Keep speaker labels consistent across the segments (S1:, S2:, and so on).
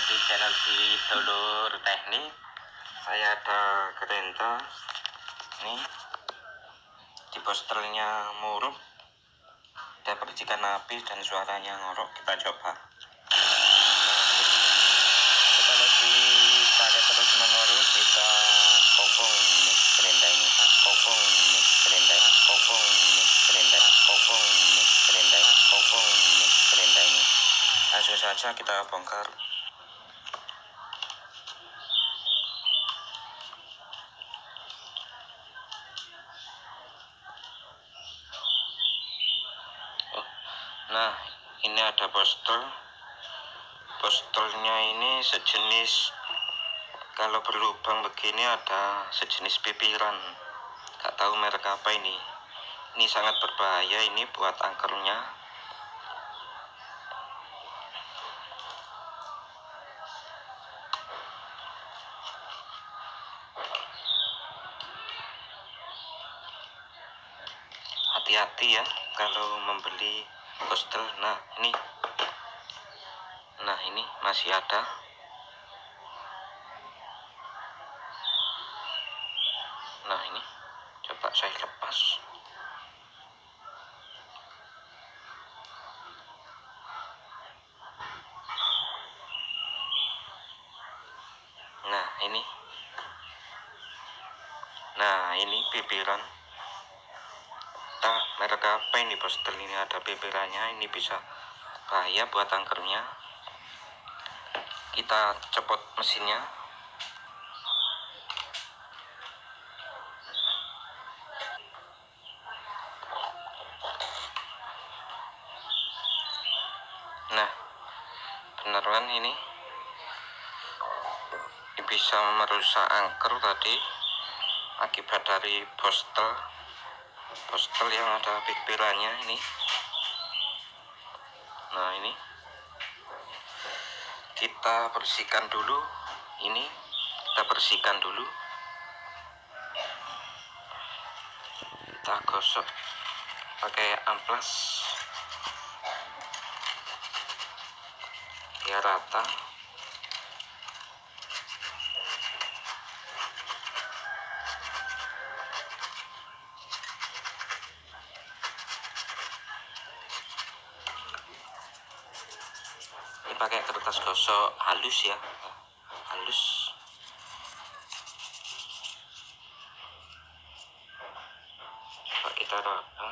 S1: di channel si Dulur Teknik. Saya ada kereta nih, di posternya muruk, ada percikan api dan suaranya ngorok. Kita coba. Kalau dipakai terus menerus bisa kopong mix kereta ini, kopong mix kereta, kopong mix kereta, kopong mix kereta, kopong mix kereta ini. Langsung saja kita bongkar. Nah, ini ada posternya ini sejenis, kalau berlubang begini ada sejenis pipiran, gak tahu merek apa ini sangat berbahaya ini buat angkernya. Hati-hati ya kalau membeli poster. Nah ini masih ada. Nah ini coba saya lepas. Nah ini pipiran. Merek apa ini poster ini, ada pipirannya, ini bisa bahaya buat angkernya. Kita copot mesinnya. Nah beneran ini bisa merusak angker tadi akibat dari postel yang ada pipirannya ini. Nah ini kita bersihkan dulu, kita gosok pakai amplas biar rata. Ini pakai kertas gosok halus ya, halus. Coba kita raba.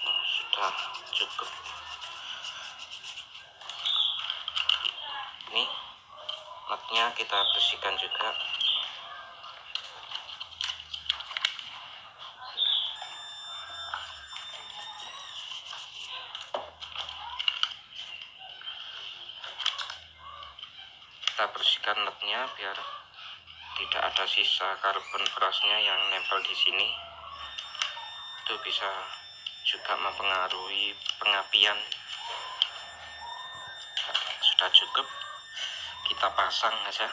S1: Nah, sudah cukup. Ini notnya kita bersihkan juga. Kita bersihkan notnya biar tidak ada sisa karbon brusnya yang nempel di sini. Itu bisa juga mempengaruhi pengapian. Sudah cukup, kita pasang aja.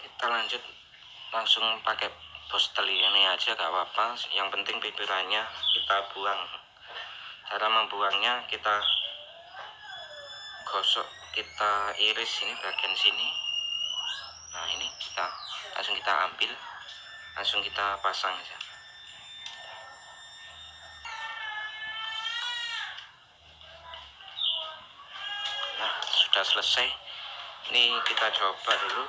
S1: Kita lanjut langsung pakai postel ini aja, gak apa-apa. Yang penting pipirannya kita buang. Cara membuangnya kita gosok, kita iris ini bagian sini. Nah ini langsung kita ambil, langsung kita pasang aja. Nah sudah selesai. Ini kita coba dulu.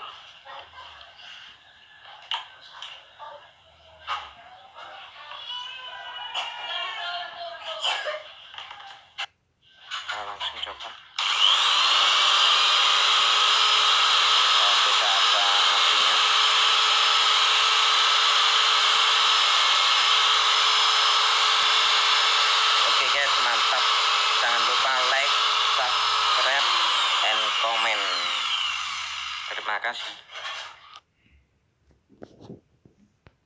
S1: Nah, langsung coba. Tidak ada apinya. Oke guys, mantap. Jangan lupa like, subscribe, and comment. Terima kasih.